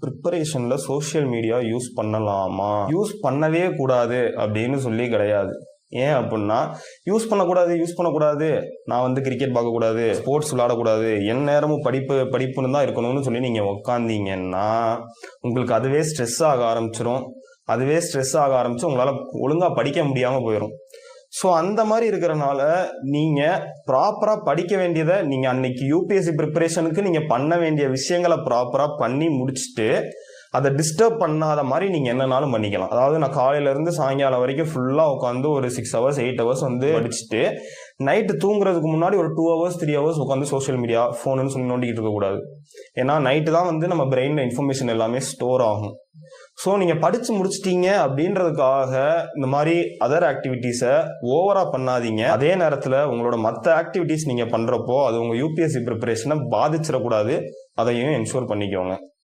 ப்ரிப்பரேஷன்ல social media use பண்ணலாமா? Use பண்ணவே கூடாது அப்படின்னு சொல்லி கிடையாது. ஏன் அப்படின்னா, யூஸ் பண்ணக்கூடாது, நான் வந்து கிரிக்கெட் பார்க்கக்கூடாது, ஸ்போர்ட்ஸ் விளையாடக்கூடாது, என் நேரமும் படிப்புன்னு தான் இருக்கணும்னு சொல்லி நீங்க உக்காந்தீங்கன்னா உங்களுக்கு அதுவே ஸ்ட்ரெஸ் ஆக ஆரம்பிச்சு உங்களால ஒழுங்கா படிக்க முடியாம போயிடும். ஸோ அந்த மாதிரி இருக்கிறனால நீங்க ப்ராப்பரா படிக்க வேண்டியதை நீங்க அன்னைக்கு யூபிஎஸ்சி ப்ரிப்பரேஷனுக்கு நீங்க பண்ண வேண்டிய விஷயங்களை ப்ராப்பரா பண்ணி முடிச்சுட்டு அதை டிஸ்டர்ப் பண்ணாத மாதிரி நீங்க என்னன்னாலும் பண்ணிக்கலாம். அதாவது நான் காலையில இருந்து சாயங்காலம் வரைக்கும் ஃபுல்லா உட்காந்து ஒரு 6 hours 8 hours வந்து படிச்சுட்டு நைட்டு தூங்குறதுக்கு முன்னாடி ஒரு 2 hours 3 hours உட்காந்து சோஷியல் மீடியா போனுன்னு சொல்லி நோண்டிக்கிட்டு இருக்கக்கூடாது. ஏன்னா நைட்டு தான் வந்து நம்ம பிரெயின்ல இன்ஃபர்மேஷன் எல்லாமே ஸ்டோர் ஆகும். ஸோ நீங்க படிச்சு முடிச்சிட்டீங்க அப்படின்றதுக்காக இந்த மாதிரி அதர் ஆக்டிவிட்டிஸை ஓவரா பண்ணாதீங்க. அதே நேரத்தில் உங்களோட மற்ற ஆக்டிவிட்டிஸ் நீங்க பண்றப்போ அது உங்க யூபிஎஸ்சி ப்ரிப்பரேஷனை பாதிச்சிடக்கூடாது. அதையும் என்ஷூர் பண்ணிக்கோங்க.